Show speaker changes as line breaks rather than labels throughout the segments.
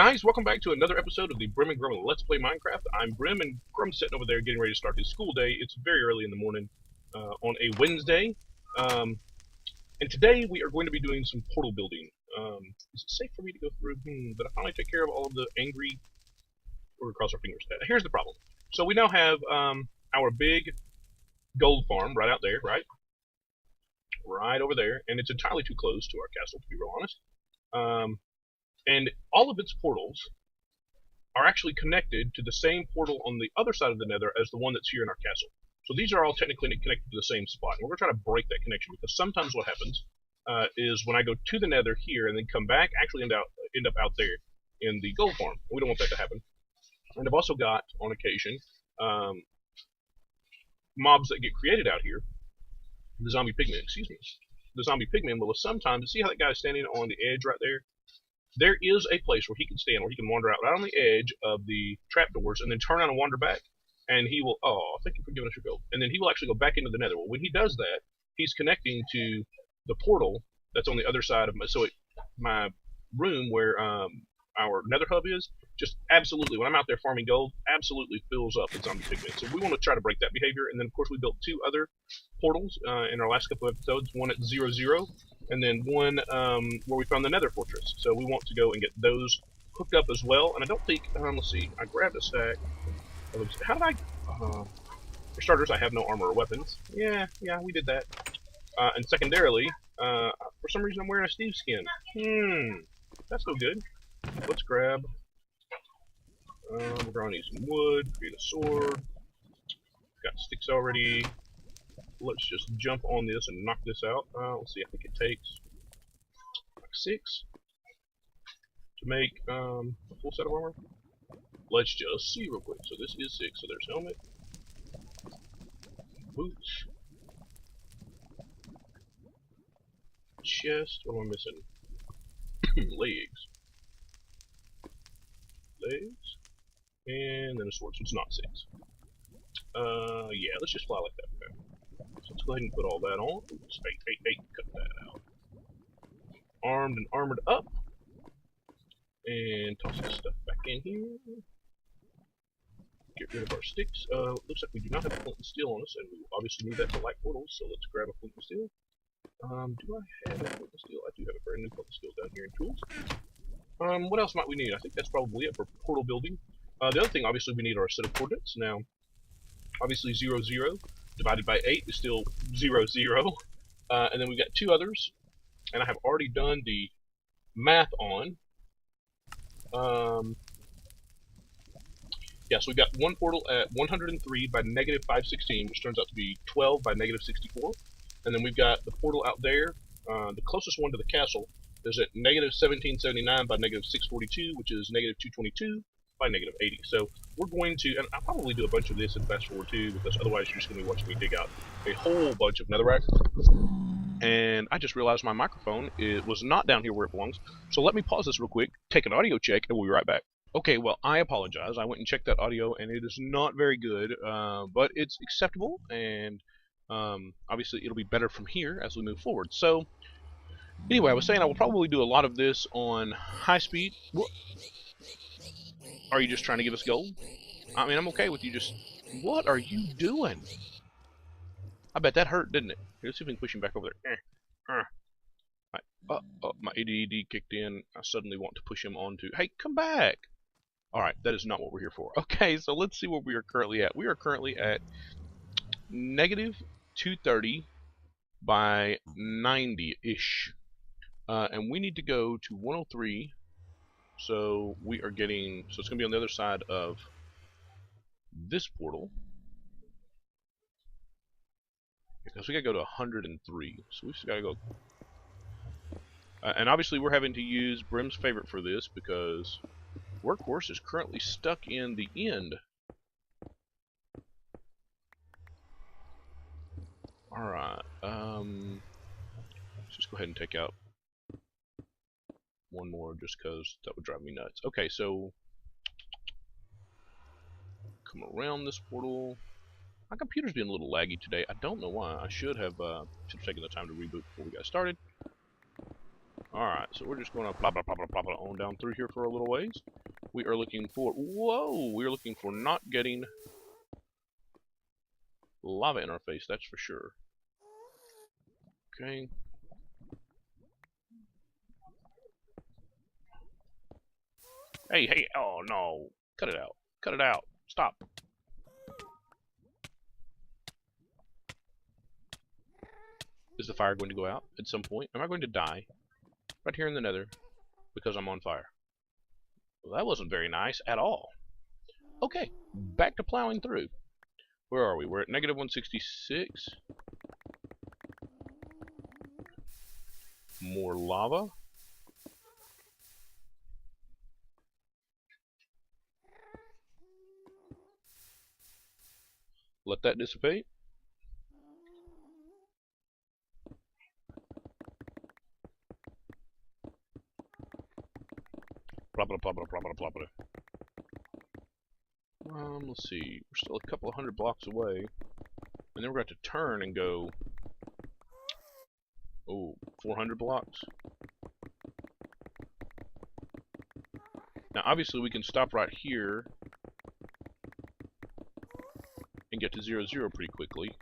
guys, welcome back to another episode of the Brim and Grum Let's Play Minecraft. I'm Brim and Grum's sitting over there getting ready to start his school day. It's very early in the morning on a Wednesday. And today we are going to be doing some portal building. Is it safe for me to go through? Did I finally take care of all of the angry... We're going to cross our fingers. Here's the problem. So we now have our big gold farm right out there, right? Right over there. And it's entirely too close to our castle, to be real honest. And all of its portals are actually connected to the same portal on the other side of the Nether as the one that's here in our castle. So these are all technically connected to the same spot. And we're going to try to break that connection, because sometimes what happens is when I go to the Nether here and then come back, actually end up out there in the gold farm. We don't want that to happen. And I've also got, on occasion, mobs that get created out here. The zombie pigmen, excuse me. The zombie pigmen will sometimes, see how that guy's standing on the edge right there? There is a place where he can stand, where he can wander out right on the edge of the trapdoors and then turn around and wander back. And he will, oh, thank you for giving us your gold. And then he will actually go back into the Nether. Well, when he does that, he's connecting to the portal that's on the other side of my room where our Nether hub is. Just absolutely, when I'm out there farming gold, absolutely fills up with zombie pigmen. So we want to try to break that behavior. And then, of course, we built two other portals in our last couple of episodes. One at 0-0. And then one where we found the Nether fortress. So we want to go and get those hooked up as well. And I don't think, let's see, I grabbed a stack. How did I, for starters, I have no armor or weapons. Yeah, we did that. And secondarily, for some reason I'm wearing a Steve skin. That's no good. Let's grab, we're going to need some wood, create a sword. Got sticks already. Let's just jump on this and knock this out. Let's see, I think it takes like 6 to make a full set of armor. Let's just see real quick. So this is 6, so there's helmet, boots, chest, what am I missing? Legs, and then a sword, so it's not 6. Yeah, let's just fly like that. Okay. So let's go ahead and put all that on. Oops, hey, cut that out. Armed and armored up. And toss this stuff back in here. Get rid of our sticks. Looks like we do not have flint and steel on us, and we obviously need that to light portals, so let's grab a flint and steel. Do I have a flint and steel? I do have a brand new flint and steel down here in tools. What else might we need? I think that's probably it for portal building. The other thing, obviously, we need our set of coordinates. Now, obviously 0, 0 divided by 8 is still 0, 0. And then we've got two others, and I have already done the math on. Yeah, so we've got one portal at 103 by negative 516, which turns out to be 12 by negative 64. And then we've got the portal out there, the closest one to the castle, is at negative 1779 by negative 642, which is negative 222 by negative 80. So we're going to, and I'll probably do a bunch of this in fast forward too, because otherwise you're just going to be watching me dig out a whole bunch of netherrack. And I just realized my microphone was not down here where it belongs. So let me pause this real quick, take an audio check, and we'll be right back. Okay, well, I apologize. I went and checked that audio, and it is not very good, but it's acceptable, and obviously it'll be better from here as we move forward. So, anyway, I was saying I will probably do a lot of this on high speed. Are you just trying to give us gold? I mean, I'm okay with you just... What are you doing? I bet that hurt, didn't it? Here, let's see if we can push him back over there. My ADD kicked in. I suddenly want to push him onto... Hey, come back! Alright, that is not what we're here for. Okay, so let's see what we are currently at. We are currently at negative 230 by 90-ish. And we need to go to 103. So we are getting... So it's going to be on the other side of this portal. Because we got to go to 103. So we've got to go... and obviously we're having to use Brim's favorite for this, because Workhorse is currently stuck in the end. Alright, let's just go ahead and take out one more, just because that would drive me nuts. Okay, so come around this portal. My computer's being a little laggy today. I don't know why. I should have taken the time to reboot before we got started. Alright, so we're just going to plop, plop, plop, plop, plop on down through here for a little ways. We are looking for... Whoa! We're looking for not getting lava in our face, that's for sure. Okay. Hey, hey, oh no. Cut it out. Cut it out. Stop. Is the fire going to go out at some point? Am I going to die? Right here in the nether. Because I'm on fire. Well, that wasn't very nice at all. Okay, back to plowing through. Where are we? We're at negative 166. More lava. Let that dissipate. Blah, blah, blah, blah, blah, blah, blah, blah. Let's see. We're still a couple of hundred blocks away. And then we're going to turn and go... Oh, 400 blocks. Now, obviously, we can stop right here and get to 0, 0 pretty quickly.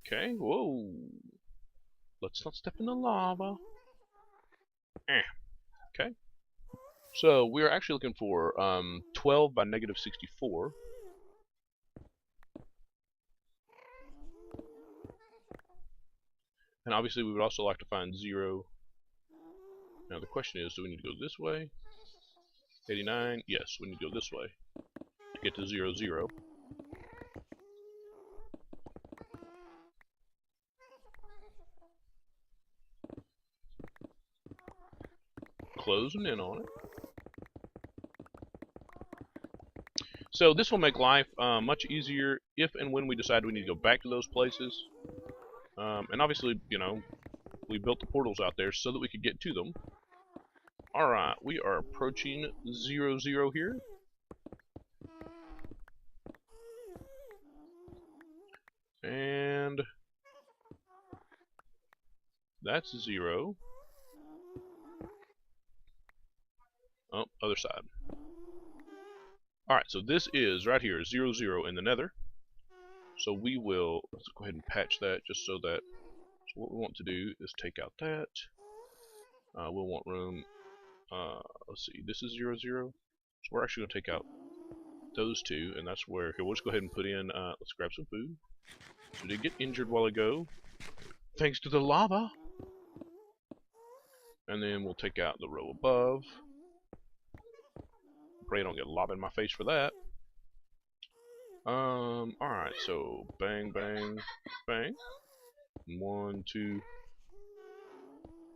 Okay, whoa. Let's not step in the lava. Okay. So, we are actually looking for 12 by negative 64. And obviously, we would also like to find 0. Now, the question is, do we need to go this way? 89? Yes, we need to go this way to get to 0, 0. Closing in on it. So this will make life much easier if and when we decide we need to go back to those places. And obviously, you know, we built the portals out there so that we could get to them. Alright, we are approaching 0, 0 here. And that's 0. Oh, other side. Alright, so this is right here, 0, 0 in the nether. So we will, let's go ahead and patch that just so that, so what we want to do is take out that. We'll want room, let's see, this is 0, 0. So we're actually going to take out those two, and that's where, here, we'll just go ahead and put in, let's grab some food. So did get injured while ago, thanks to the lava. And then we'll take out the row above. Pray I don't get lava in my face for that. Alright, so bang, bang, bang. 1, 2,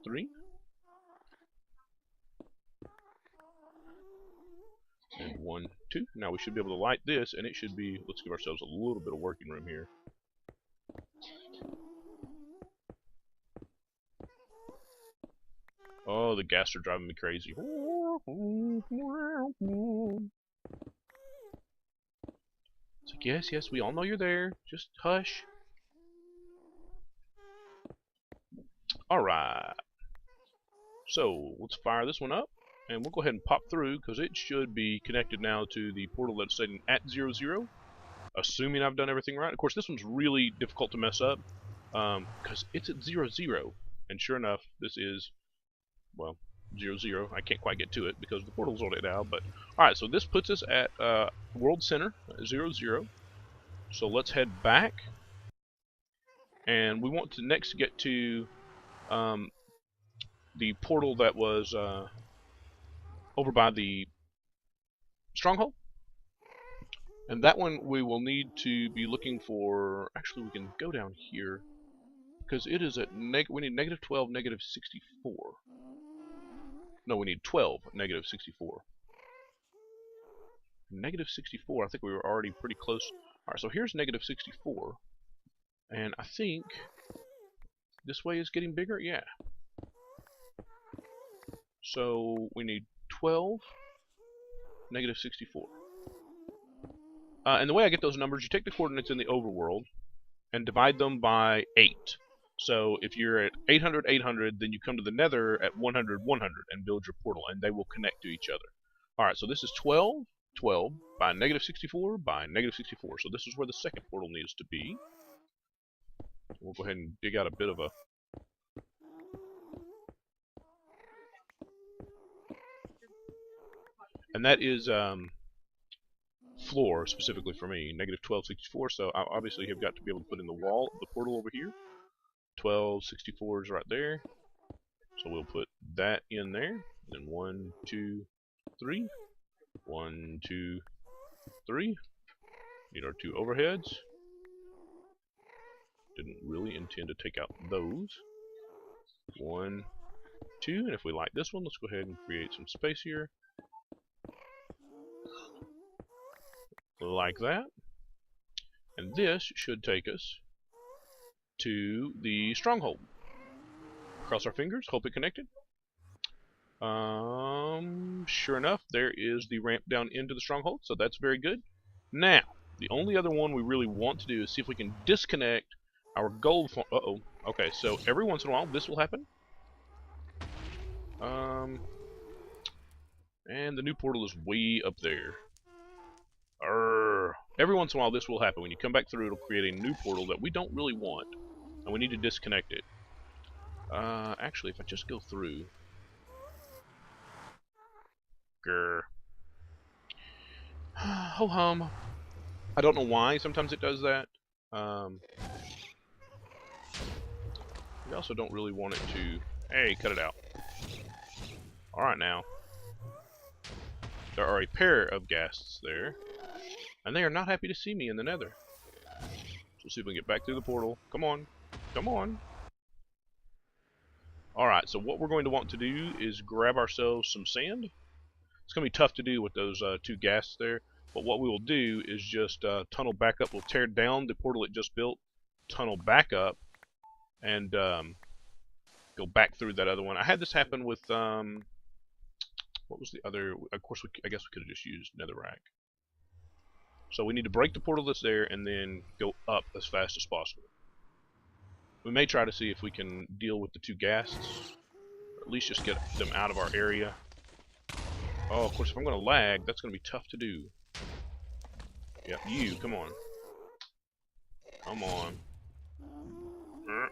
3. And 1, 2. Now we should be able to light this, and it should be, let's give ourselves a little bit of working room here. Oh, the gas are driving me crazy. It's like, yes, yes, we all know you're there. Just hush. Alright. So, let's fire this one up. And we'll go ahead and pop through, because it should be connected now to the portal that's sitting at 0, 0. Assuming I've done everything right. Of course, this one's really difficult to mess up, because it's at 0, 0. And sure enough, this is, well, 0, 0. I can't quite get to it because the portal's on it now. But alright, so this puts us at World Center, 0, 0. So let's head back. And we want to next get to the portal that was over by the stronghold. And that one we will need to be looking for. Actually, we can go down here because it is at we need negative 12, negative 64. No, we need 12, negative 64. Negative 64, I think we were already pretty close. Alright, so here's negative 64. And I think This way is getting bigger? Yeah. So we need 12, negative 64. And the way I get those numbers, you take the coordinates in the overworld and divide them by 8. So if you're at 800, 800, then you come to the Nether at 100, 100 and build your portal, and they will connect to each other. Alright, so this is 12, 12 by negative 64 by negative 64. So this is where the second portal needs to be. We'll go ahead and dig out a bit of a... And that is floor specifically for me, negative 1264. So I obviously have got to be able to put in the wall of the portal over here. 1264 is right there. So we'll put that in there. Then 1, 2, 3. 1, 2, 3. Need our 2 overheads. Didn't really intend to take out those. 1, 2. And if we like this one, let's go ahead and create some space here. Like that. And this should take us to the stronghold. Cross our fingers, hope it connected. Sure enough, there is the ramp down into the stronghold, so that's very good. Now, the only other one we really want to do is see if we can disconnect our gold farm. Uh-oh. Okay, so every once in a while this will happen. And the new portal is way up there. Every once in a while this will happen. When you come back through, it'll create a new portal that we don't really want, and we need to disconnect it. Actually, if I just go through... Grr. Ho-hum. I don't know why sometimes it does that. We also don't really want it to... Hey, cut it out. Alright now. There are a pair of ghasts there, and they are not happy to see me in the Nether. So let's see if we can get back through the portal. Come on. Come on. Alright, so what we're going to want to do is grab ourselves some sand. It's going to be tough to do with those 2 ghasts there, but what we will do is just tunnel back up. We'll tear down the portal it just built, tunnel back up, and go back through that other one. I had this happen with... what was the other... Of course, I guess we could have just used netherrack. So we need to break the portal that's there and then go up as fast as possible. We may try to see if we can deal with the 2 ghasts, or at least just get them out of our area. Oh, of course, if I'm going to lag, that's going to be tough to do. Yep, you, come on. Come on.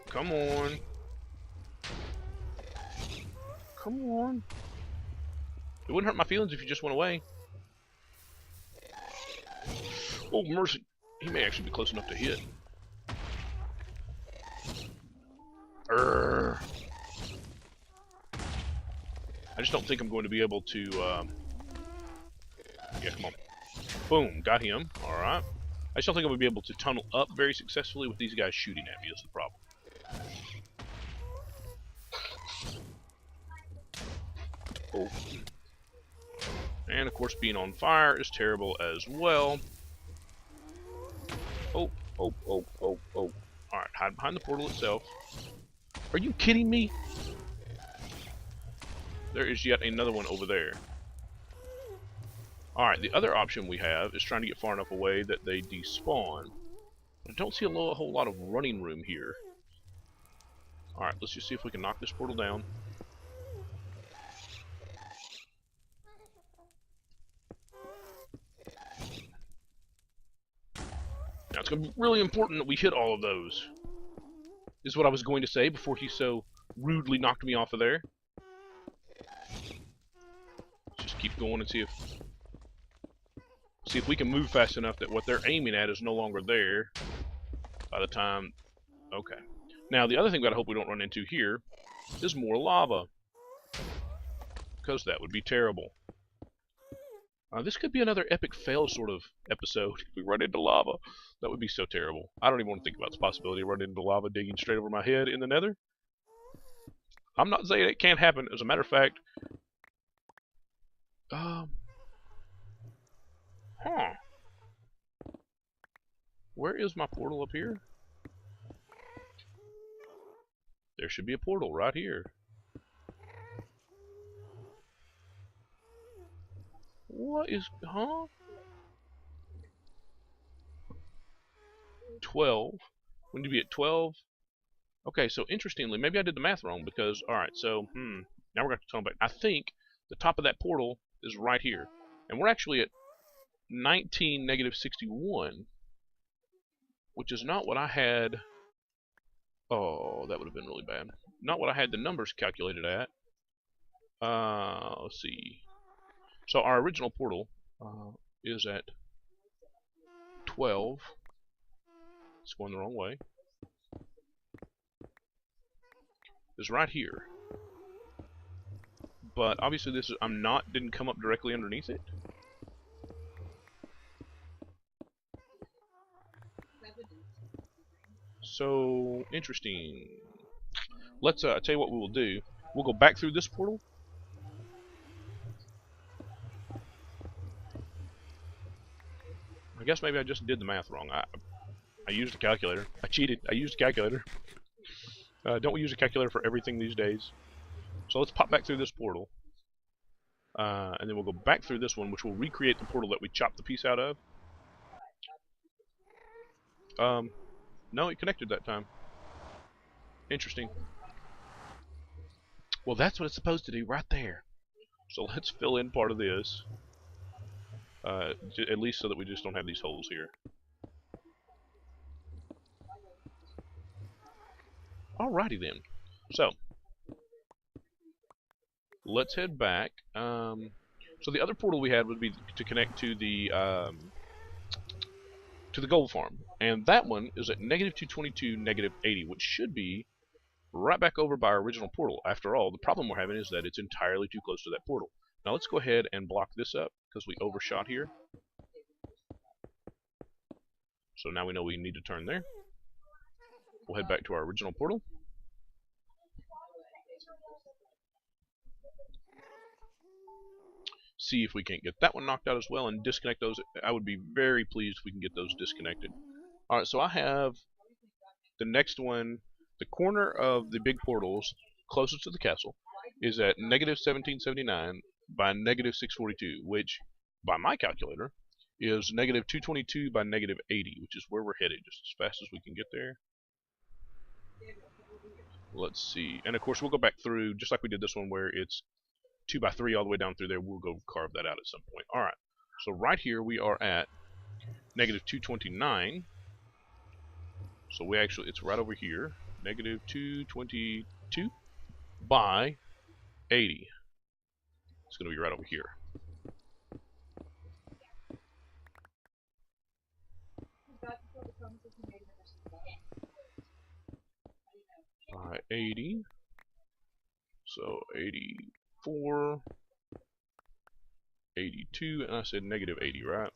Come on. Come on. It wouldn't hurt my feelings if you just went away. Oh, mercy. He may actually be close enough to hit. I just don't think I'm going to be able to... Yeah, come on. Boom, got him. Alright. I just don't think I'm going to be able to tunnel up very successfully with these guys shooting at me is the problem. Oh. And, of course, being on fire is terrible as well. Oh, oh, oh, oh, oh. Alright, hide behind the portal itself. Are you kidding me? There is yet another one over there. Alright, the other option we have is trying to get far enough away that they despawn. I don't see a whole lot of running room here. Alright, let's just see if we can knock this portal down. Now, it's going to be really important that we hit all of those. Is what I was going to say before he so rudely knocked me off of there. Let's just keep going and see if we can move fast enough that what they're aiming at is no longer there by the time... Okay. Now, the other thing that I hope we don't run into here is more lava. Because that would be terrible. This could be another epic fail sort of episode if we run into lava. That would be so terrible. I don't even want to think about the possibility of running into lava digging straight over my head in the Nether. I'm not saying it can't happen. As a matter of fact... Where is my portal up here? There should be a portal right here. What is, huh? 12. When did we get 12? Okay, so interestingly, maybe I did the math wrong because, alright, so, now we're going to turn back. I think the top of that portal is right here. And we're actually at 19, negative 61, which is not what I had. Oh, that would have been really bad. Not what I had the numbers calculated at. Let's see. So our original portal is at 12. It's going the wrong way. It's right here. But obviously this is, didn't come up directly underneath it. So interesting. Let's tell you what we will do. We'll go back through this portal. I guess maybe I just did the math wrong. I used a calculator. I cheated. I used a calculator. Don't we use a calculator for everything these days? So let's pop back through this portal. And then we'll go back through this one, which will recreate the portal that we chopped the piece out of. No, it connected that time. Interesting. Well, that's what it's supposed to do right there. So let's fill in part of this. At least so that we just don't have these holes here. Alrighty then. So, let's head back. So the other portal we had would be to connect to the gold farm. And that one is at negative 222, negative 80, which should be right back over by our original portal. After all, the problem we're having is that it's entirely too close to that portal. Now let's go ahead and block this up, because we overshot here. So now we know we need to turn there. We'll head back to our original portal. See if we can't get that one knocked out as well and disconnect those. I would be very pleased if we can get those disconnected. Alright, so I have the next one. The corner of the big portals closest to the castle is at negative 1779 by negative 642, which, by my calculator, is negative 222 by negative 80, which is where we're headed, just as fast as we can get there. Let's see. And of course, we'll go back through, just like we did this one, where it's 2 by 3 all the way down through there. We'll go carve that out at some point. Alright, so right here we are at negative 229. So we actually, it's right over here. Negative 222 by 80. It's going to be right over here. By 80. So 84, 82, and I said negative 80, right?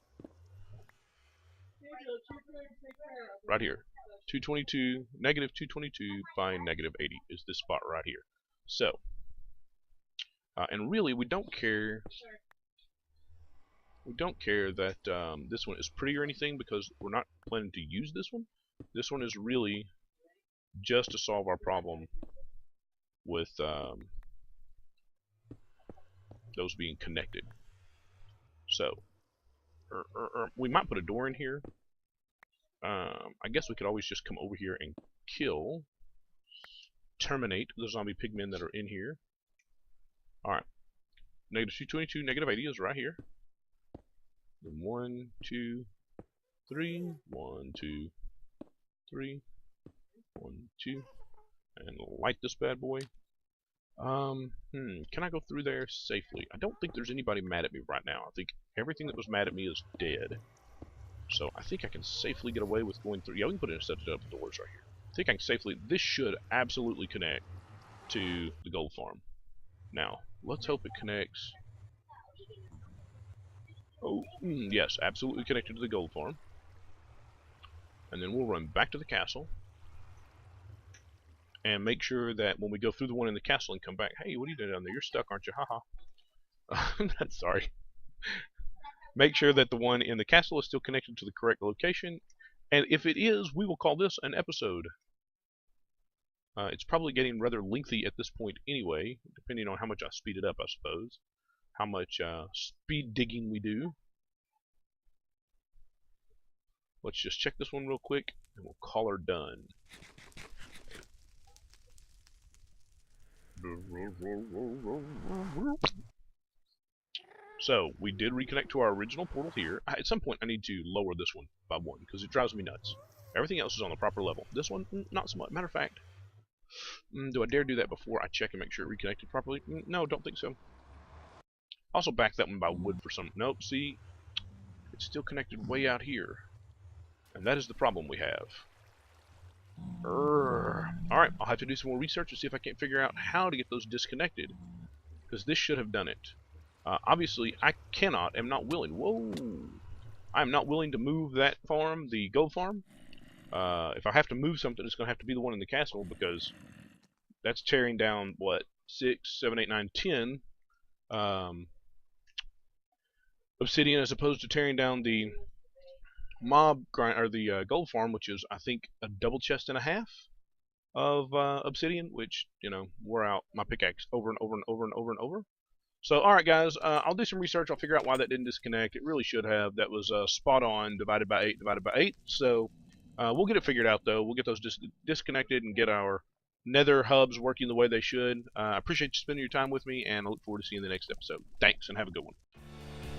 Right here. 222, negative 222 by negative 80 is this spot right here. So, and really we don't care. We don't care that this one is pretty or anything, because we're not planning to use this one. This one is really just to solve our problem with those being connected. So, we might put a door in here. I guess we could always just come over here and terminate the zombie pigmen that are in here. Alright. Negative 222, negative 80 is right here. Then 1, 2, 3, 1, 2, 3, 1, 2, and light this bad boy. Can I go through there safely? I don't think there's anybody mad at me right now. I think everything that was mad at me is dead. So I think I can safely get away with going through. Yeah, we can put in a set of doors right here. I think I can safely. This should absolutely connect to the gold farm. Now, let's hope it connects. Oh, yes, absolutely connected to the gold farm. And then we'll run back to the castle. And make sure that when we go through the one in the castle and come back, hey, what are you doing down there? You're stuck, aren't you? Haha. I'm not sorry. Make sure that the one in the castle is still connected to the correct location. And if it is, we will call this an episode. It's probably getting rather lengthy at this point anyway, depending on how much I speed it up, I suppose. How much speed digging we do. Let's just check this one real quick, and we'll call her done. So, we did reconnect to our original portal here. At some point, I need to lower this one by 1, because it drives me nuts. Everything else is on the proper level. This one, not so much. Matter of fact, do I dare do that before I check and make sure it reconnected properly? No, don't think so. Also back that one by wood for some... Nope, see? It's still connected way out here. And that is the problem we have. Alright, I'll have to do some more research and see if I can't figure out how to get those disconnected. Because this should have done it. Obviously, I am not willing. Whoa! I am not willing to move that farm, the gold farm. If I have to move something, it's going to have to be the one in the castle, because that's tearing down, what, 6, 7, 8, 9, 10 obsidian, as opposed to tearing down the mob grind, or the gold farm, which is, I think, a double chest and a half of obsidian, which, you know, wore out my pickaxe over and over and over and over and over. So, alright guys, I'll do some research. I'll figure out why that didn't disconnect. It really should have. That was spot on, divided by 8, divided by 8. So, we'll get it figured out, though. We'll get those disconnected and get our nether hubs working the way they should. I appreciate you spending your time with me, and I look forward to seeing you in the next episode. Thanks, and have a good one.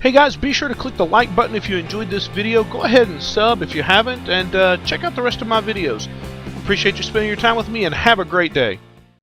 Hey guys, be sure to click the like button if you enjoyed this video. Go ahead and sub if you haven't, and check out the rest of my videos. Appreciate you spending your time with me, and have a great day.